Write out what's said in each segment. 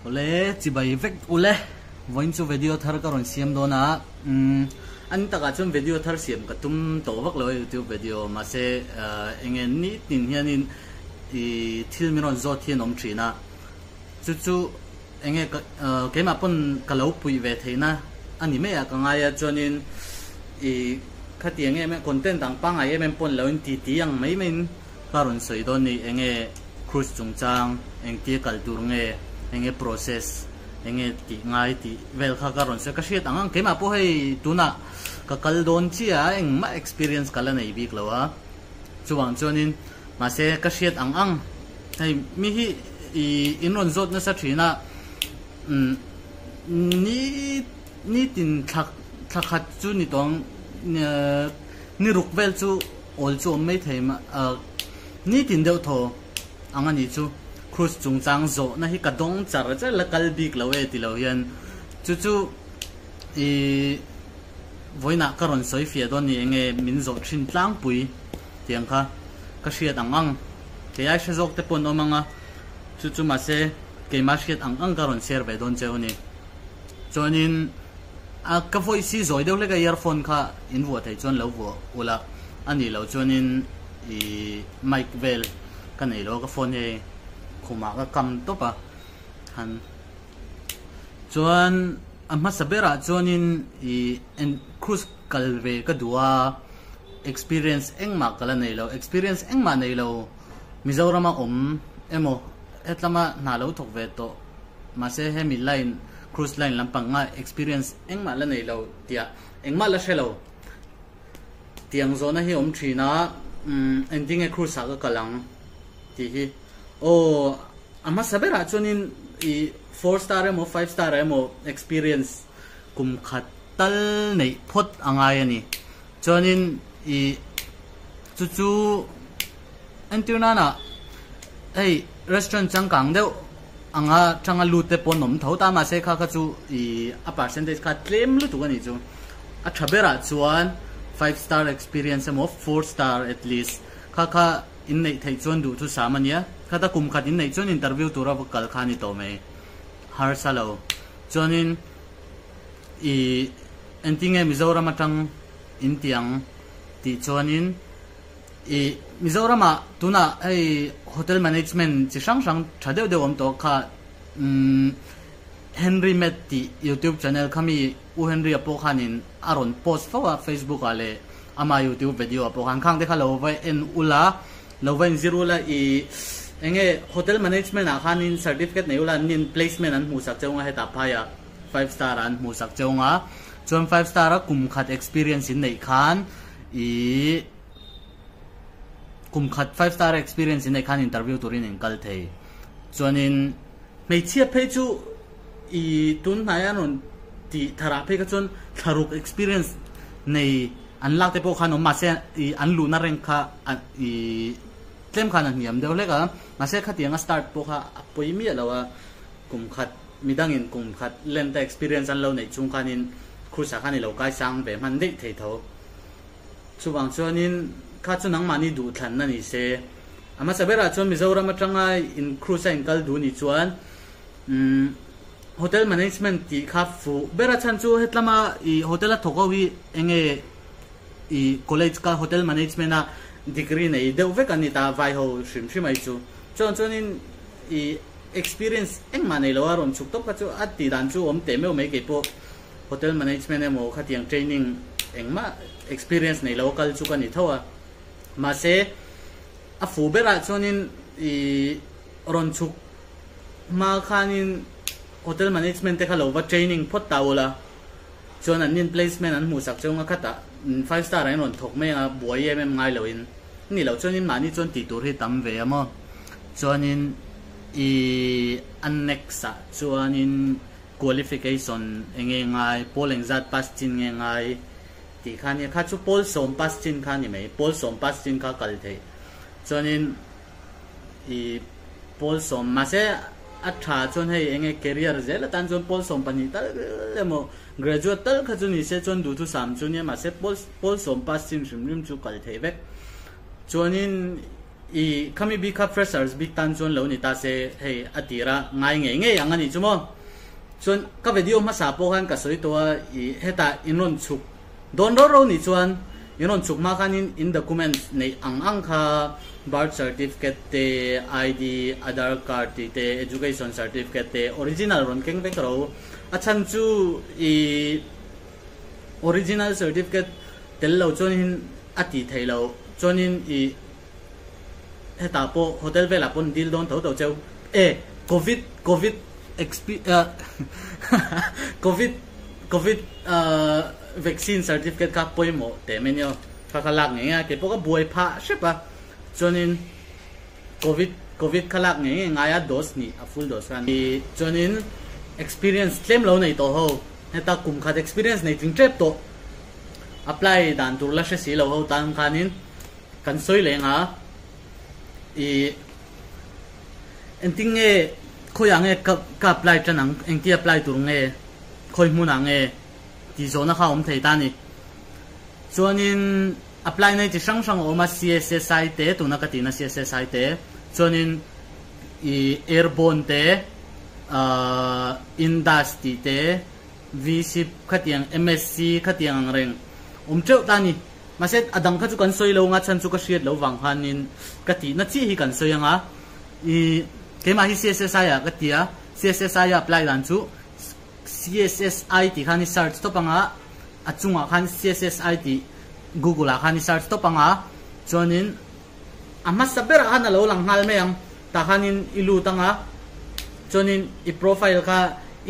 Ole chỉ bay vek ole voin chu video thar ka ron siam do na an taka chum video thar siam ka tum to vak lo YouTube video ma se engen ni tin hianin I thil mi ron zo thian om thina chu chu enge ke ma pon ka lo pui ve theina ani me ya ka nga ya chonin I khati enge me content ang pa nga em pon lo in ti ti ang mai men ka ron soi do ni enge cruise chung chang eng ti kal tur nge enge process enge ti ngai ti vel kha karon se ka hriat angang kema po hei tuna ka kal don chia eng ma experience kala nei bik lawa chuwang chonin ma se ka hriat ang hei mi hi I inron zot na sa thina ni tin thakhat chu ni tong ni rukvel chu ol chu mai theima ni tin deuh tho angani chu cruise chung chang zo na hi ka dong char cha la kal bik lawe ti lo hian chu chu I voina karon soi fia don ni enge min zo thin tlang pui tiang kha ka hriat ang ke ai shezok te pon omanga chu chu ma se ke ma hriat ang karon share ve don cheu ni chonin a ka voice zoi deuh le ka earphone kha in vo thei chon lo vo ula ani lo chonin I mic vel ka nei lo ka phone he khuma ka kam to pa han chuan amma sabera chonin I en cruise kalve ka duwa experience engma kala nei lo experience engma nei lo Mizoram emo etlama na lo thok ve to ma se he mi line cruise line lampang nga experience engma la nei lo tia engma la shelo tiang zona hi thina ending e cruise ka kalang ti hi amma sabera chonin I 4-star emo 5-star emo experience kum khatal nei phot angai ani chonin I chu antuna na ei restaurant changkang deu anga changa lute pon nom thota ma se kha chu I a percentage kha claim lu tu ani chu a thabera chuan 5-star experience emo 4-star at least kha in nei thei chon du thu samania khata kum khat in nei chon interview tura kal khani to me har salo chonin I entinge Mizoram atang intiang ti chonin I Mizoram tuna ei hotel management chi sang thadeu de om to kha Henry Metti YouTube channel khami u Henry apo khanin aron post fawa Facebook ale ama YouTube video apo khang de kha lo vai en ula loven zero la I enge hotel management a khanin certificate nei ula nin placement an mu sak cheunga heta phaya 5-star an mu sak cheunga chon 5-star a kum khat experience in nei khan I kum khat 5-star experience in nei khan interview turin in kal thei chonin mei chia phe chu I tun nayanon ti thara phe ka chon tharuk experience nei an lak te po khan ma se I an lu na reng kha I tlem khan an niam deu le ka ma se khatianga start po kha poimi alawa kum khat midangin kum khat lenta experience an lo nei chung khanin khusa khani lo kai sang be man dei thei tho chuwang chonin kha chu nang mani du thlan na ni se ama sabera chon Mizoram atanga in cruise in kal du ni chuan hotel management ti kha fu bera chan chu hetlama I hotel a thokawi enge I college ka hotel management na degree nei deu vek ani ta vai ho shrim ai chu chonin I experience eng ma nei lo aron chuk top ka chu ati dan chu om te me me ke po hotel management emo khatiang training engma experience nei local chu ka ni thawa ma se a fu bera chonin I ron chuk ma khanin hotel management te khalo wa training phot tawla chon an nin placement an mu sak chunga khata 5-star an ron thok me a buai em ngai loin ni lo chonin mani chon ti tur hi tam ve amo chonin I annexa chonin qualification enge ngai polling zat pass chin nge ngai ti khani kha chu pol som pass chin khani me pol som pass chin kha kal the chonin I pol som ma se atha chon hei enge career zel tan chon pol som pani tal lemo graduate tal kha chu ni se chon du thu sam chu ne ma se pol som pass chin rim chu kal the vek chonin i kami big cup freshers big tan chon lo ni ta se hey atira ngai nge ang ani chumo chon ka video ma sa po kan ka soi to i heta inon chuk don ro ni chuan inon chuk ma kanin in documents nei ang kha birth certificate te ID Aadhaar card te education certificate te original ron keng vek ro achan chu i original certificate tel lo chon hin ati thailo chonin i heta po hotel vela pon deal don tho to cheu covid vaccine certificate ka poimo te menyo khalak nge ke po ka buai pha shepa chonin covid khalak nge ngaya dose ni a full dose kan i chonin experience claim lo nei to ho heta kum khat experience nei ting trap to apply dan tur la she si lo ho tan khanin kan soi lenga i entinge khoyange ka apply chanang engki apply tur nge khoi munange ti zona kha om thei tani chonin apply nei chi sang oma CSSI te tuna ka tina CSSI te chonin i airborne te industry te VC khatiang MSc khatiang reng cheu tani maset adang kha chu kan soi lo nga chan chu ka hriat lo wang hanin kati na chi hi kan soyanga i kema hi CSSI a katia CSSI apply dan chu CSSI ti khani search to panga achunga khan CSSI ti Google a khani search to panga chonin amma sabera ana lo lang hal me ang ta khanin ilu tanga chonin I profile kha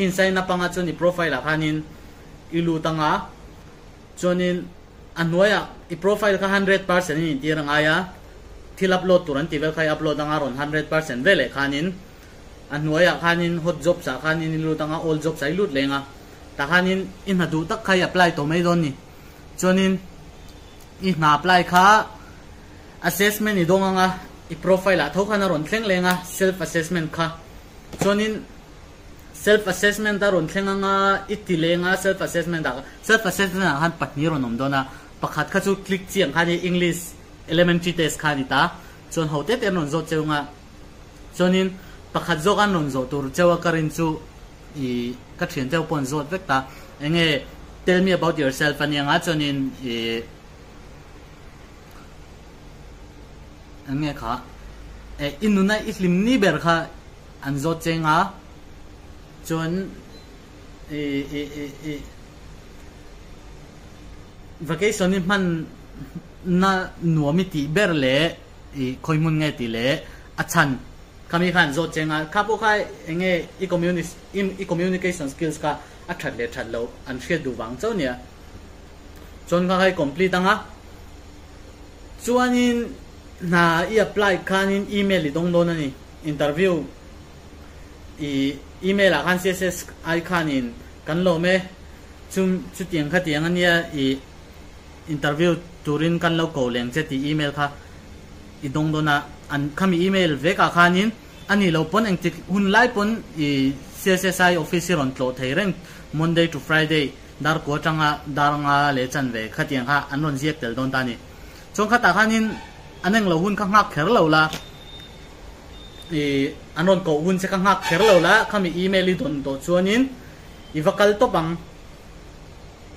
inside na panga chon I profile a khanin ilu tanga chonin anwaya I profile ka 100% ni tirang aya til upload turan ti vel khai upload ang aron 100% vele khanin anwaya khanin hot job sa khanin ilut ang all job sa ilut lenga ta khanin in hadu tak khai apply to mai don ni chonin I na apply kha assessment ni dong anga I profile a thau khana ron thleng lenga self assessment kha chonin self assessment da ron thleng anga itilenga self assessment han patni ron om dona pakhat kha chu click chiang khani English elementary test khani ta chon hote te non zo cheunga chonin pakhat zo kan non zo tur chewa karin chu I ka thien teu pon zo vek ta enge tell me about yourself ani anga chonin enge kha inuna islim ni ber kha an zo chenga chon vacation ni man na nuamiti berle I khoimun nge ti le achan kami khan zo chenga khapo khai enge I communication skills ka athat le that lo an hriat du wang chonia chon ka khai complete anga chuanin na I apply khanin email I dong don ani interview I email a khan CSS ai khanin kan lo me chu tiang kha tiang ania I interview turin kan lo ko leng che ti email kha I dong dona an khami email ve ka khanin ani lo pon eng tik hun lai pon I CSSI office ron tlo thei reng Monday to Friday dar ko changa daranga le chan ve khatiang kha anon jiek tel don tani chong kha ta khanin aneng lo hun kha ngak kher lo la anon ko hun se kha ngak kher lo la khami email I don to chuanin I vakal to pang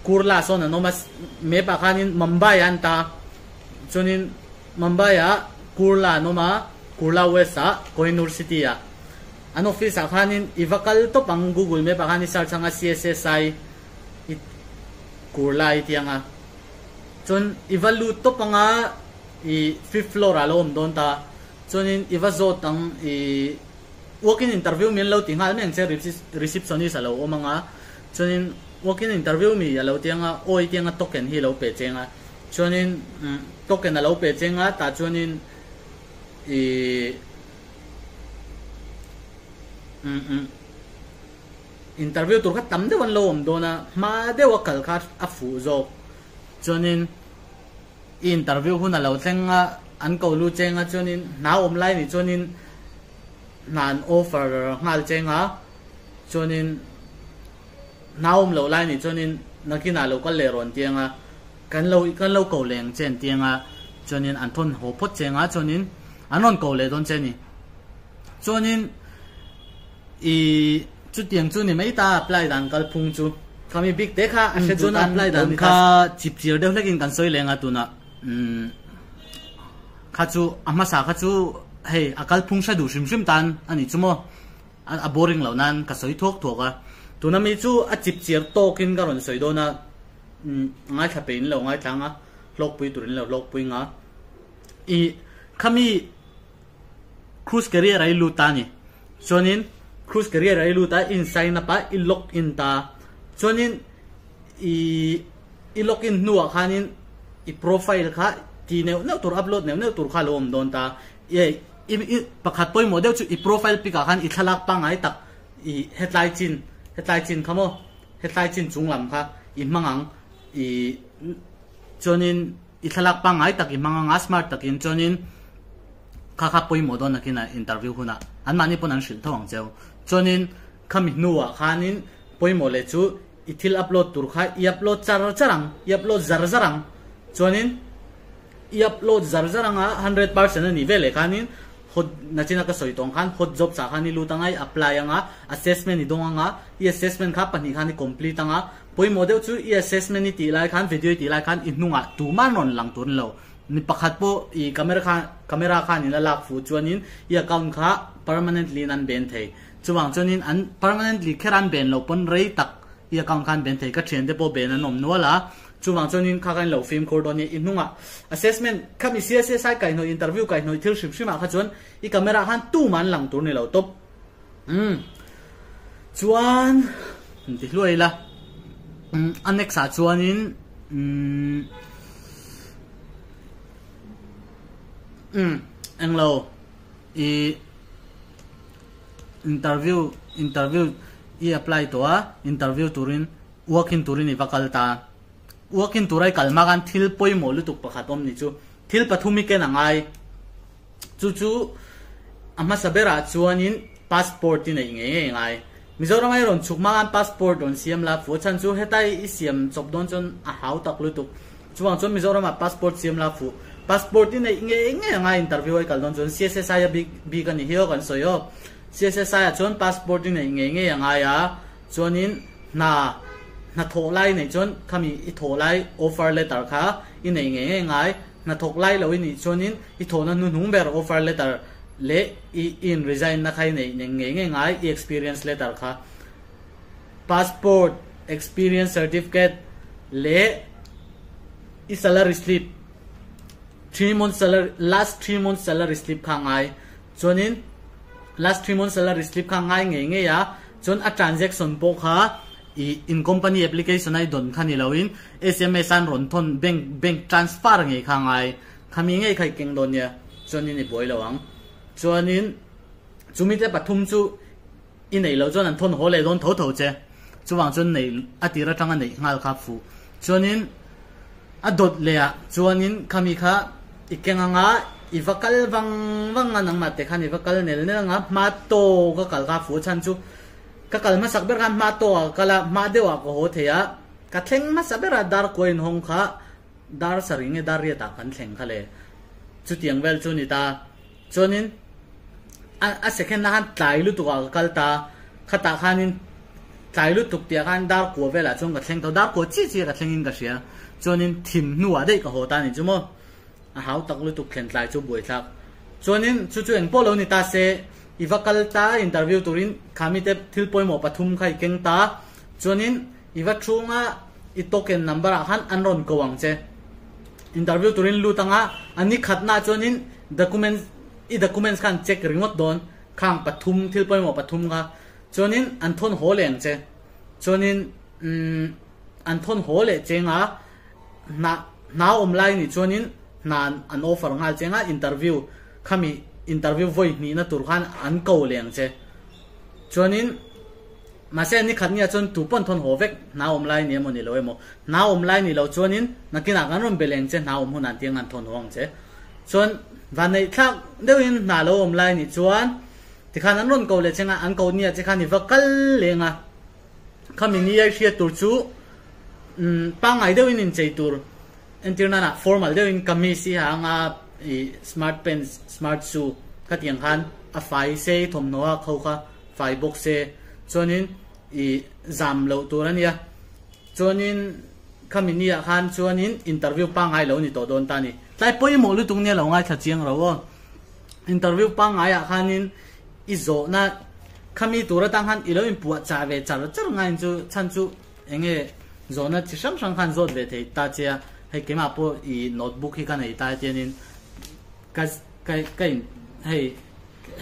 kurla son anomas me pa khanin Mumbai anta chunin Mumbai a kurla noma kurla wesa Kohinoor city a an office a khanin ivakal to pang Google me pa khanin search anga CSSI kurla itianga chun ivalu to panga I 5th floor alom don ta chunin ivazot ang walk-in interview min lo tingal meng che receptionist alo o mga chunin walk-in interview mi alo tianga oi tianga token hi lo pe chenga chunin token alo pe chenga ta chunin interview tur kha tam de wan lo om dona ma de wakal kha afu zo chunin interview hun alo tlenga an ko lu chenga chunin na om lai ni chunin nan offer ngal chenga chunin naum lo lai ni chonin nakina lo kal le ron tianga kan lo ko leng chen tianga chonin an thon ho phot chenga chonin anon ko le don cheni chuanin i chu tiang chu ni mai ta apply dan kal phung chu kami big te kha a se chuna apply dan kha chip chir de hlekin kan soi lenga tuna kha chu ama sa kha chu hei akal phung sa du sim tan ani chumo a boring lo nan ka soi thok thoka tuna mi chu a chip chir tokin ka ron soi do na ngai tha pein lo ngai thanga lok pui turin lo lok pui nga i kami cruise career ai lu ta ni chonin cruise career ai lu ta in sign up i log in ta chonin i log in nuwa khanin i profile kha ti ne tur upload ne tur kha lom don ta ye i pakhat poi model chu i profile pika khan i thalak pa ngai tak i headline chin khamo headline chin chunglam kha i mangang i chonin i thalak pa ngai tak i mangang smart takin chonin kha poi modon nakina interview huna an mani pon an shil thawang cheu chonin khami nuwa khanin poi mole chu i thil upload tur kha i upload charang i upload zarang chonin i upload zarang a 100% ani vele khanin hot nachina ka soitong khan hot job sa khani lutangai apply anga assessment ni donga i assessment kha pani khani complete anga poi model chu i assessment ni ti lai khan video ti lai khan inunga tu manon lang tun lo ni pakhat po i camera khan ni la lak fu chuanin i account kha permanently nan ben thei chuwang chuanin an permanently kheran ben lo pon rei tak i account khan ben thei ka thian de po ben anom nuala chuwang chuanin kha kan lo film cordon ni inunga assessment khami CSSI kai no interview kai no thil shima kha chuan i camera khan tu man lang tur ni lo top chuan ti hloi la anexa chuanin englo i interview i apply to a interview turin working turin i vakalta working turai kalmagan thil poi molu tuk pakhatom ni chu thil pathumi ke nangai chu ama sabera chuanin passport ni nei ngai mizoram ai ron chukmagan passport on siam la fu chan chu hetai i siam chopdon chon a hau tak lu tuk chuang chon mizoram a passport siam la fu passport ni nge ngai interview ai kaldon chon CSSI bi kan hi ho kan soyo CSSI chon passport ni nge ngai ya chonin na tholai nei chon khami i tholai offer letter kha i nei ngai na thoklai lo ni chonin i thona nu nung ber offer letter le in resign na khai nei ngai i experience letter kha passport experience certificate le i salary slip 3 months salary last 3 months salary slip kha ngai chonin last 3 months salary slip kha ngai ya chon a transaction po kha in company application ai don khani lawin SMS an ron thon bank transfer ngai kha ngai khami ngai khai keng don ya chonin i boi lawang chonin chumi te pathum chu i nei lo chon an thon hole don tho che chuwang chon nei atira tanga nei ngal kha fu chonin adot le a chonin khami kha ikenganga ivakal wang anang mate khan ivakal nel nga ma to ka kal kha fu chan chu ka kal ma sakber kan ma to kala ma dewa ko ho theya ka thleng ma sabera dar coin hong kha dar saringe dar ya ta kan thleng khale chu tiang vel chu ni ta chonin a second na han tlai lu tu ka kal ta khata khanin tlai lu tuk tia kan dar ko vela chung ka thleng to dar ko chi ka thlengin ka sia chonin thim nuwa dei ka ho ta ni chumo a hau tak lu tuk thlen tlai chu boi thak chonin chu eng polo ni ta se ivakal ta interview turin khami te thil poi mo pathum khai keng ta chonin iwa thunga i token number a han anron ko wang che interview turin lu tanga ani khatna chonin documents khan check ringot don khang pathum thil poi mo pathum ga chonin anthon holeng che chonin anthon hole chenga na online ni chonin nan an offer ngal chenga interview khami interview voi ni na turkhan an ko leng che chonin mase ni khatnia chon tu pon thon hovek na online ni mo ni lo emo na online ni lo chonin nakina ganron beleng che na hunan tiang an thon hong che chon vanai thak deuin na lo online ni chuan tikhan an ron ko le chenga an ko nia che khan ni vakal lenga khami ni ai hria tur chu pangai deuin in cheitur entirna na formal deuin kamisi hanga smart pen smart shoe ka tiang khan a fai se thom noa kho kha fai box se chonin zam lo turania chonin khaminia khan chonin interview pa ngai lo ni to don ta ni tlai poi mo lu tung ne lo ngai tha chiang ro interview pa ngai a khanin izo na khami tura tang han ilo in puwa cha ve char char ngai chu chan chu enge zona chi sang sang khan zot ve thei ta chia hei kema po notebook hi kan ei ta tianin kai hei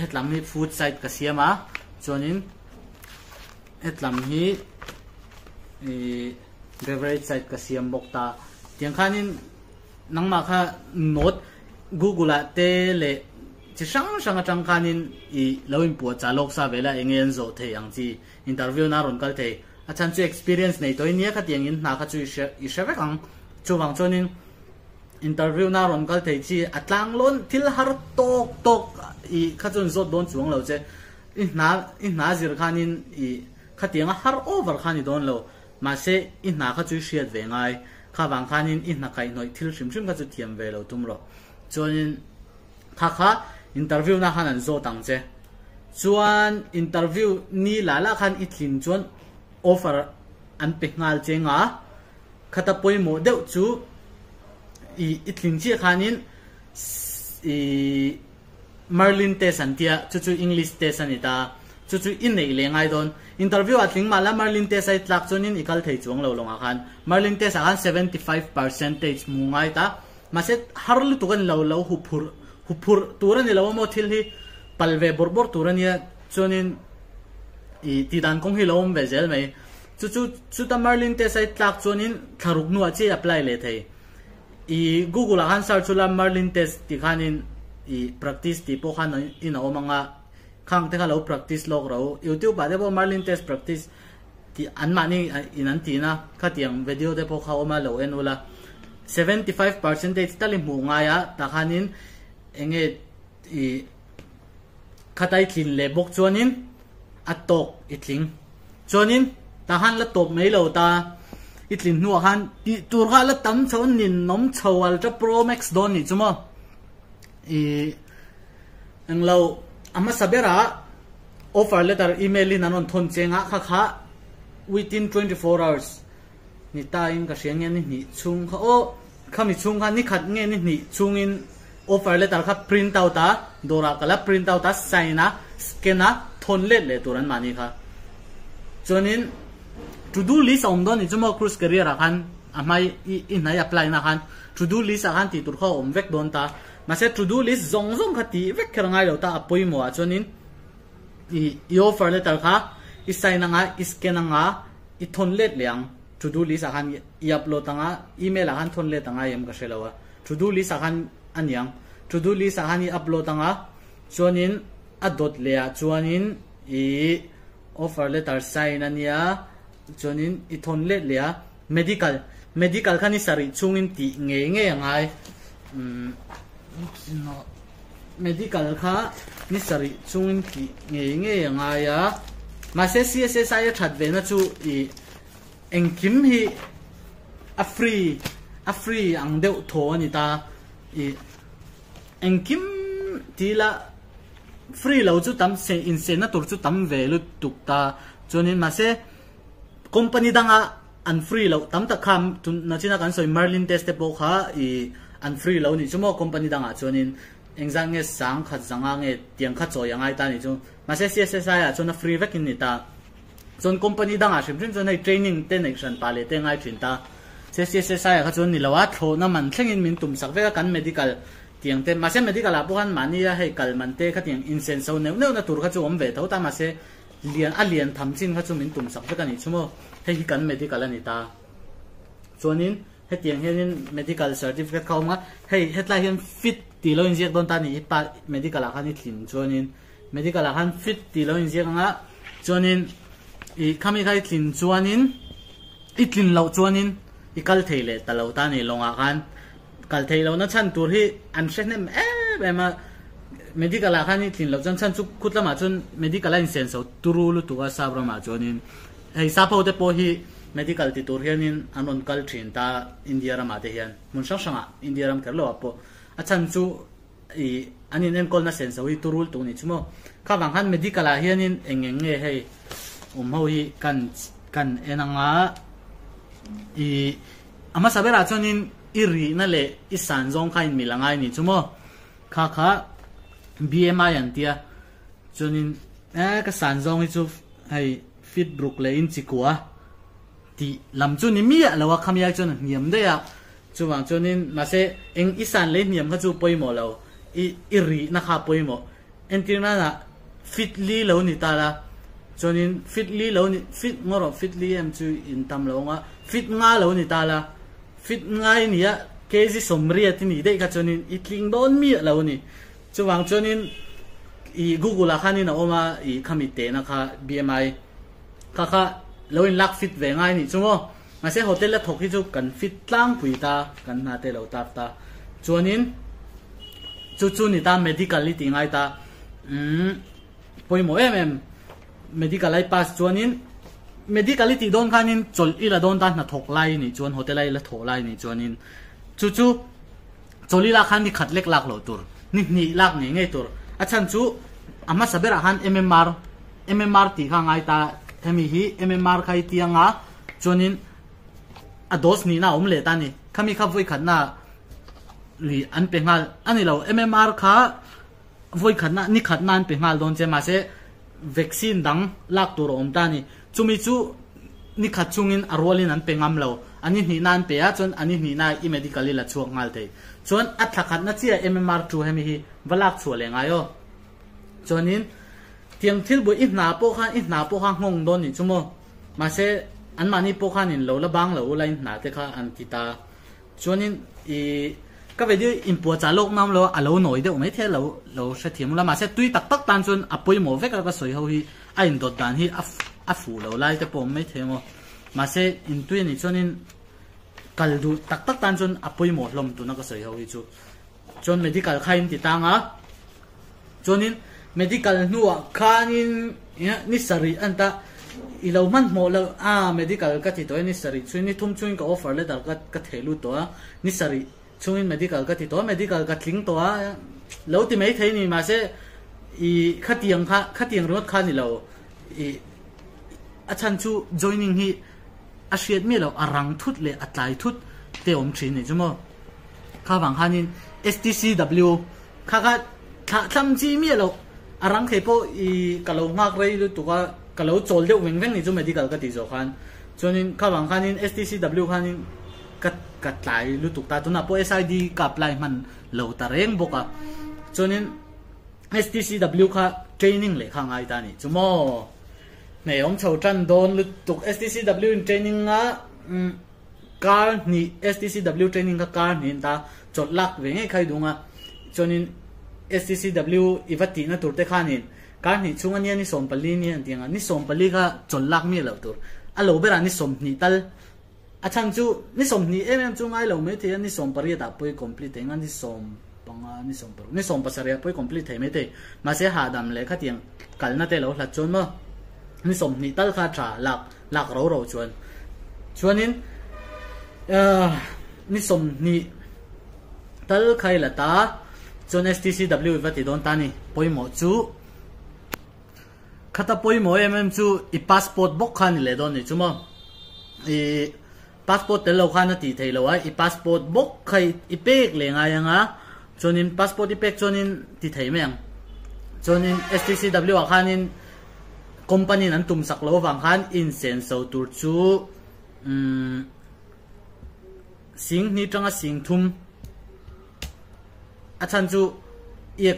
hetlam hi food site ka siama chonin hetlam hi beverage site ka siam bok ta tiang khanin nangma kha note google te le chi sang sang atang khanin loin pu cha lok sa vela engen zo the ang chi interview na ron kal the achan chu experience nei toy nia kha tiang in na kha chu I shave kang chu wang chonin interview na ron kal the chi atlang lon thil har tok kha chun zo don chuang lo che in na zir khanin kha tiang har over khani don lo ma se in na kha chu shiat ve ngai kha wang khanin in na kai noi thil shim shim kha chu thiam ve lo tum ro chonin kha interview na khan an zo tang che chuan interview ni lala khan ithlin chuan offer an pe ngal chenga khata poi mo deuh chu ithlin chi khanin Merlin test antia chu English test anita chu in nei le ngai don interview atling mala Merlin test ai tlak chonin ikal thei chuang lo longa khan Merlin test akan 75% mu ngai ta maset harlu tukan lo hupur turan ilaw mo thil hi palve borbor turan ya chonin ti dan kong hi lom bezel mai chu ta Merlin test ai tlak chonin tharuk nu achi apply le thei Google akan search la Merlin test ti khanin practice ti po khan in o manga khang te lo practice log ro YouTube ba de bo Merlin test practice ti an mani inan ti na khatiang video de po kha o ma lo en ula 75% tali mu nga ya ta khanin enge khatai thin le bok chonin atok itling chonin ta han la top mai lo ta itlin nu han ti tur ga la tam chon nin nom chawal cha Pro Max don ni chuma englo ama sabera offer letter email in anon thon chenga kha within 24 hours ni ta in ka siang ni chung kha o khami chung kha ni khat nge ni chungin offer letter kha print out ta dora kala print out ta signa scanna thon le turan mani kha chonin to do list om don ni chuma cruise career khan amai in ai apply na khan to do list khan ti tur kha om vek don ta ma se to do list zong khati vek khar ngai lo ta apoi mo a chonin i offer letter kha i signa nga i scanna nga i thon let liang to do list khan i upload nga email khan thon let nga yam ka shelawa to do list khan anyang to do list khan i upload nga chonin adot le a chuanin i offer letter sign ania chonin i thon let le a medical khan i sari chungin ti nge ngai medical kha ni sari chungin ti nge ngai ya ma se CSSI that ve na chu i engkim hi a free ang deuh tho ani ta i engkim tila free lo chu tam se in se na tur chu tam ve lu tuk ta chonin ma se company danga an free lo tam ta kham na china kan soi Merlin test te po kha i an free lo ni chumo company danga chonin engzang nge sang khat zanga nge tiang kha choi angai ta ni chu ma se CSSI a chona free vakin ni ta chon company danga shim chon nei training ten action pale te ngai thin ta se CSSI kha chon ni lawa tho na man thlengin min tum sak ve kan medical tiang te ma se medical a buhan mani ya hei kal man te kha tiang insen so neu na tur kha chu om ve tho ta ma se lian tham chin kha chu min tum sak ve kan ni chumo hei kan medical ani ta chonin he tiang henin medical certificate ka ma hei hetla hian fit ti lo inject don ta ni pa medical a khan i thin chonin medical a khan fit ti lo inject nga chonin i khami khai thin chuanin i thin lo chuanin i kal theile talo ta ni longa khan kal theilo na chan tur hi an shene ma medical a khan i thin lo chan chu khutla ma chun medical license so turulu tuwa sabra ma chonin hei sapo te po hi medical ti tur hianin anon kal thin ta India rama te hian mun sang sanga India ram kerlo apo chan chu anin en kol na sen so hi turul tu ni chumo kha wang han medical a hianin engeng nge hei ho hi kan enanga ama sabera chonin iri na le isan zong khain milangai ni chumo kha BMI an tia chonin ka san zong hi chu hei fit brook le in chikua ti lam chu ni mi a lawa khamya chon niam de ya chuwang chonin ma se eng isan le niam kha chu poimo lo iri na kha poimo entirna na fitly lo ni tala chonin fitly lo ni fit ngoro fitly em chu in tam lo nga fit nga lo ni tala fit ngai ni ya kezi somria ti ni de ka chonin itling don mi lo ni chuwang chonin Google a khani na oma khamite na kha BMI kha lo in lak fit ve ngai ni chumo ma se hotel la thoki chu kan fit tlang pui ta kan na te lo tap ta chonin chu ni ta medical li ti ngai ta poimo medical ai pass chonin medical li ti don khanin chol ila don ta na thok lai ni chon hotel ai la tho lai ni chonin chu choli la khan ni khatlek lak lo tur ni lak ni ngai tur achan chu ama sabera han MMR ti kha ngai ta themi hi MMR khai tianga chonin a dos ni na le ta ni khami kha voi khat na li an pe ngal ani lo MMR kha voi khat na ni khat nan pe ngal don che ma se vaccine dang lak tur om ta ni chumi chu ni khat chungin arolin an pe ngam lo ani ni nan pe a chon ani ni na I medical la chuak ngal te chon a thakhat na chia MMR tu hemi hi walak chu le ngayo chonin tiang thil bu I na po kha ngong don ni chumo ma se an mani po khan in lo la bang lo line na te kha an kita chonin ka video in po cha lok nam lo alo noi de umai the lo sha thiam la ma se tui tak tan chun apoi mo ve ka soi ho hi a in dot dan hi a fu lo lai te pom mai the mo ma se in tui ni chonin kal du tak tan chun apoi mo hlom tu na ka soi ho hi chu chon medical khain ti tanga chonin medical nuwa khanin ni sari anta ilo man mo lo medical ka ti to ni sari chuni thum chuin ka offer le dar ka thelu to ni sari chuin medical ka ti to medical ka tling to lo ti mai thei ni ma se khatiang rot kha ni lo achan chu joining hi a hriat mi lo arang thut le atlai thut te om thin ni chumo kha wang hanin STCW kha thlam chi mi lo arang thei po kalau ngak rei lu tu kalau chol de weng ni chu medical ka ti zo khan chonin kha wang khanin STCW khanin ka tlai lu tu ta tu na po SID ka apply man lo ta reng boka chonin STCW kha training le kha ngai ta ni chumo nei om chho tran don lu tu STCW in training nga car ni STCW training ka car ni ta chot lak ve ngai khai dunga chonin STCW ivati na turte khanin kar ni chunga ni som pali ni antianga ni som pali kha chol lak mi lo tur alo bera ni som ni tal achang chu ni som ni chu ngai lo me the ni som pari da poi complete nga ni som panga ni som pasaria poi complete the me te ma se ha dam le kha tiang kal na te lo hla chon mo ni som ni tal kha tra lak ro chuanin ni som ni tal khai la ta chon STCW vati don tani poimo chu khata poimo chu I passport bok khan le don ni chumo passport te lo khan ti thei lo I passport bok khai I pek le nga yanga chonin passport I pek chonin ti thei meng chonin STCW khanin company nan tum sak lo wang khan in sen so tur chu sing ni tanga sing thum achan chu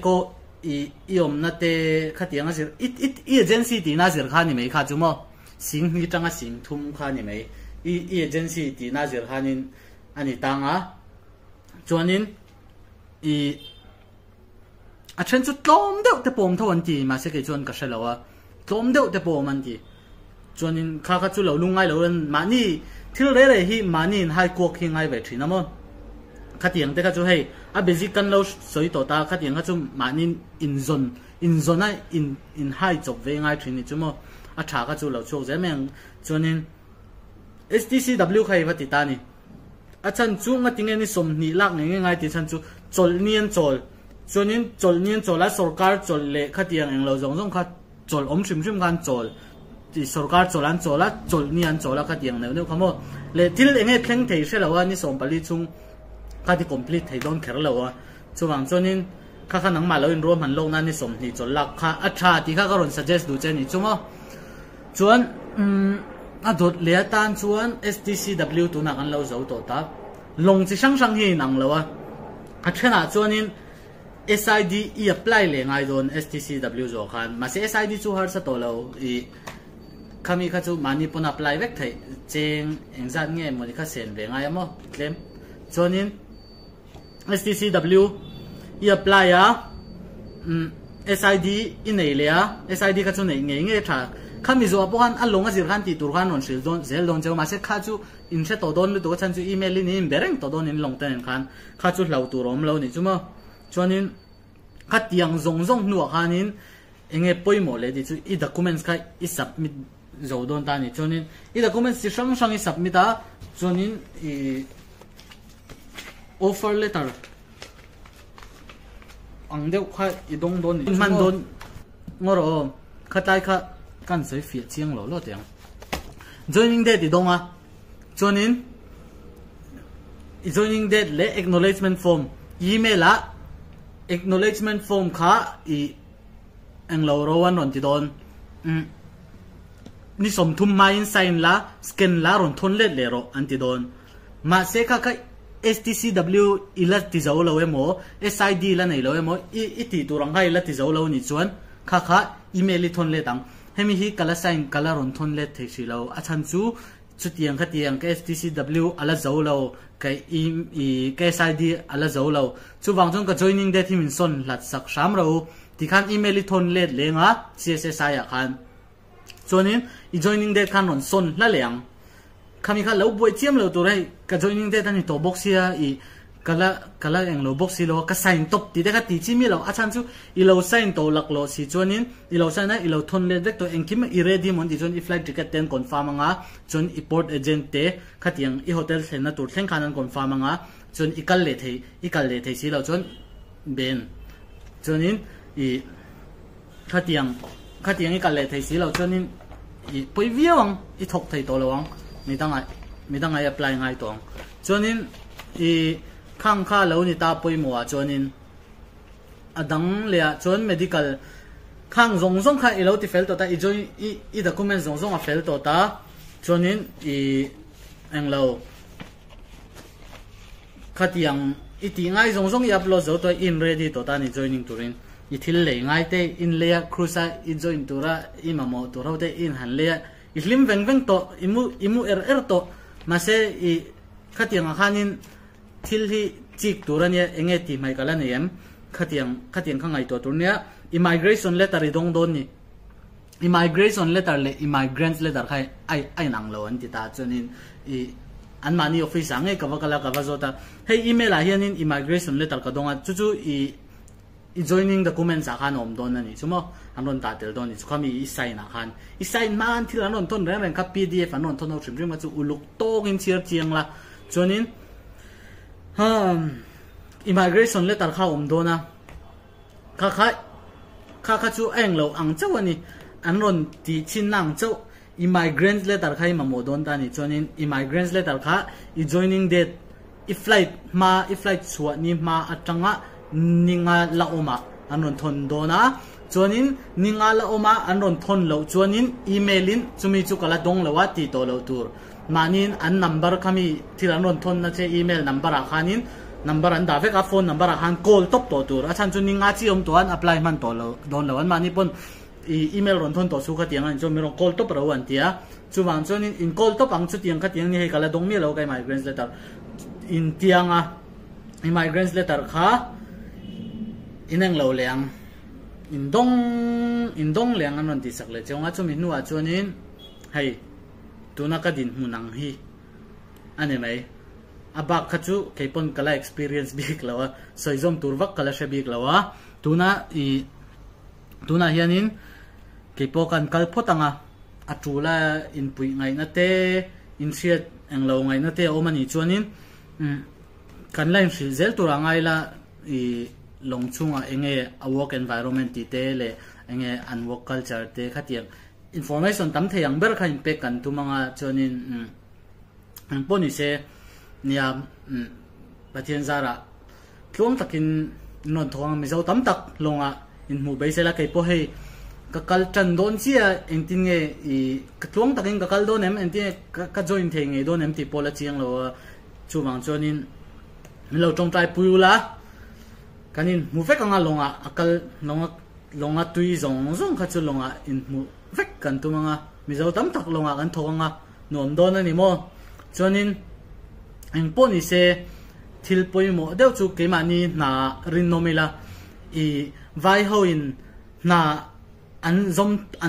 ko iom na te khatianga sir agency ti na sir khani mai kha chumo sing ni tanga sing thum khani mai agency ti na sir khanin ani tanga chuanin achan chu tlom deuh te pom thon ti ma se ke chuan ka shalawa tlom deuh te pom an ti chuanin kha chu lo lungai lo ran mani thil re hi mani in hai kok hi ngai ve thina mo khatiang te kha chu hei a basic kan lo soi to ta khatiang kha chu manin in zona in hai chok ve ngai thini chumo a tha kha chu lo chok je meng chuanin STCW khai vati ta ni a chan chu nga tinge ni som ni lak nge ngai ti chan chu chol nian chol chuanin chol nian chol a sarkar chol le khatiang englo zong kha chol om shim kan chol ti sarkar cholan chola chol nian chola khatiang ne khamo le til enge thleng thei shelawa ni som pali chung khati complete thei don kher lawa chuwang chuanin kha nang ma lo in rom han lo na ni som ni chol lak kha acha ti kha karon suggest du che ni chungo chuan a dot le tan chuan STCW tu na kan lo zo to ta long chi sang hi nang lawa a thena chuanin SID I apply le ngai don STCW zo khan ma se SID chu har sa to lo I kami kha chu mani pon apply vek thai cheng engzat nge mo kha sen ve ngai mo claim chuanin STCW I apply a SID in nei le a SID kha chu nei nge tha kami zo apohan alonga zir khan ti tur khan on shil don zel don ma se kha chu in se to don lu to chan chu email ni bereng to don in long ten khan kha chu hlau tu rom lo ni chuma chuanin khatiang zong nu khanin enge poimo le di chu I documents kha I submit zo don ta ni chuanin I documents si sang I submit a chuanin I offer letter ang deuh kha I dong don ni man don ngoro khatai kha kan sei fia chiang lo tiang joining date I donga chuanin joining date le acknowledgement form email a acknowledgement form kha I englo rowan on ti don ni som thum mai sign la scan la ron thon le ro an ti don ma se kha STCW ila ti zo lo emo SID la nei lo emo I ti turang hai la ti zo lo ni chuan kha email I thon le tang hemi hi kala sign kala ron thon le thei si lo a chan chu chutiang khatiang ke STCW ala zo lo kai ke SID ala zo lo chu wang jong ka joining date himin son lat sak sham ro ti khan email I thon le lenga CSSI a khan chuanin I joining date khan ron son la leang kami kha lo boi chiam lo tu rai ka joining date ani to box ya I kala eng lo box lo ka sign top ti de ka ti chi mi lo a chan chu I lo sign to lak lo si chuanin I lo sign na I lo thon le vek to engkim I ready mon ti chon I flight ticket ten confirm anga chon I port agent te khatiang I hotel thlen na tur thleng khanan confirm anga chon I kal le thei si lo chon ben chonin I khatiang I kal le thei si lo chonin I poi viawang I thok thei to lawang midang ai apply ngai tong chonin I khang kha lo ni ta poi mo a chonin adang le a chon medical khang zong kha ilo ti fel to ta I join I document zong a fel to ta chonin I englo khatiang I ti ngai zong I upload zo to in ready to ta ni joining turin I thil le ngai te in le cruisa I join tura I mamo tura te in han le I hlim veng to imu to ma se I khatiang khanin thil hi chik turania enge ti mai kala ne yam khatiang khangai to turnia immigration letter I dong don ni immigration letter le immigrants letter khai ai nang lo an ti ta chunin I an mani office ange kawakala kawazota hey email a hianin immigration letter ka donga chu I joining documents a khan om don ani chumo anon ta tel don ni chukami I sign a khan I sign man thil anon ton reng ka PDF anon ton no chim ma chu uluk tong in chiar chiang la chuanin immigration letter kha om dona kha chu eng lo ang chawani anron ti chin nang chaw immigrant letter khai ma mo don ta ni chonin immigrants letter kha I joining date I flight chua ni ma atanga ninga la oma anron thon dona chonin ninga la oma anron thon lo chonin emailin chumi chu kala dong lawa ti to lo tur manin an number kami thiranron thon na che email number a khanin number an da ve ka phone number a khan call top to tur a chan chu ninga chi om to an apply man to lo don lo an mani pon email ron thon to su kha tiang an chu mi ron call top ro an tia chu wang chonin in call top ang chu tiang kha tiang ni he kala dong mi lo kai migrants letter in tianga immigrants letter kha ineng lo leang in dong leang anon ti sak le chonga chu mi nuwa chonin hei tuna ka din munang hi ane mai abak khachu keipon kala experience big lawa soizom turwak kala she big lawa tuna hianin keipo kan kalphotanga atula in pui ngai na te in siat englo ngai na te omani chuanin kan lain sil zel tura ngai la i long chunga enge a work environment ti te le enge an work culture te khatiang information tam theyang ber kha impact kan tu manga chonin an poni se nia pathian zara tlong takin non thong mi zo tam tak longa in mu be se la kai po hei ka kal chan don chia engtin nge i ka tlong takin ka kal don em enti ka join thei nge don em ti pola chiang lo chu wang chonin lo tong trai pula kanin mu vek anga longa akal longa tui zong kha chu longa in mu vek kan tu manga mi zo tam tak longa kan thonga nom don ani mo chonin eng poni se thil poi mo deu chu ke mani na rin nomila i vai ho in na an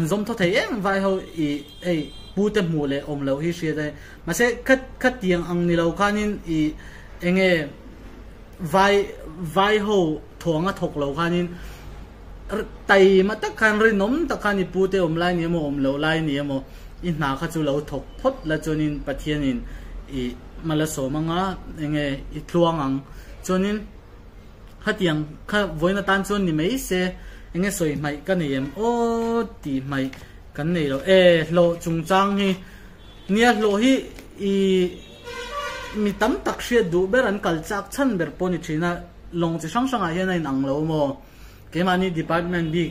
zom tho thei em vai ho i ei pu te mu le om lo hi hria dai ma se khat tiang ang ni lo khanin i enge vai ho thonga thok lo khanin tai ma ta khan ri nom ta khani pu te om lai ni mo om lo lai ni mo in na kha chu lo thok phot la chonin pathianin i mala so manga enge i tluang ang chonin hatiang kha voina tan chon ni mei se enge soi mai kan em o ti mai kan nei lo lo chung chang hi nia lo hi i mi tam tak hria du beran kal chak chan ber poni thina long chi sang sang a hian in ang lo mo ke mani department bi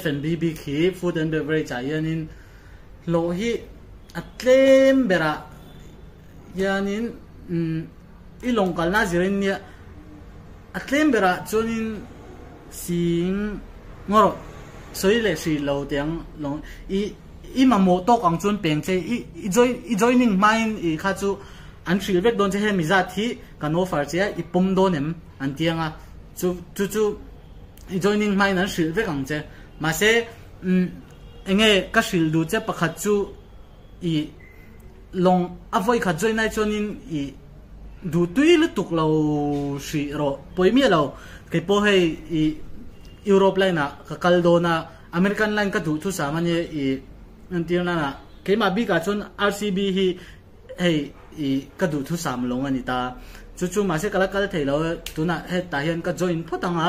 F&B bi khi food and beverage a yanin lo hi atlem bera yanin ilong kal na zirin nia atlem bera chonin sing ngoro soile si lo tiang long i mamo tok ang chun peng che i joining mine i kha chu an thil vek don che he mi za thi kan offer che i pum don em an tianga chu i joining mine an thil vek ang che ma se enge ka thil du che pakhat chu i long avoi kha join nai chonin i du tui lu tuk lo si ro poimi lo ke po hei i Europe line na ka kaldona American line ka du thu samane i antirna na ke ma bi ka chon RCB hi hei i ka du thu sam long ani ta chu ma se kala theilo tuna he ta hian ka join photanga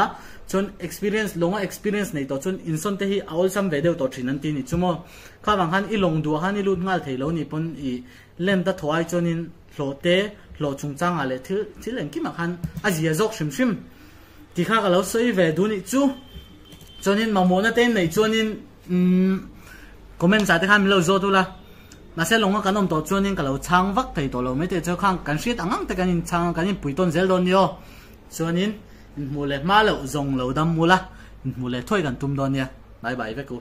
chon experience longa experience nei to chon inson te hi aul sam vedeu to thinan ti ni chumo kha wang han i long du han i lut ngal theilo ni pon i lem ta thwai chonin hlote hlo chungchang ale thil eng ki ma khan azia jok shim ti kha ka lo soi ve du ni chu chonin mamona ten nei chonin comment sa te khan lo zo tu la ma se longa kanom to chonin ka lo chang vak thei to lo me te cho khang kan shit angang te kanin chang kanin puiton zel don yo chonin mule ma lo zong lo dam mula mule thoi kan tum don ya bye bye ve ku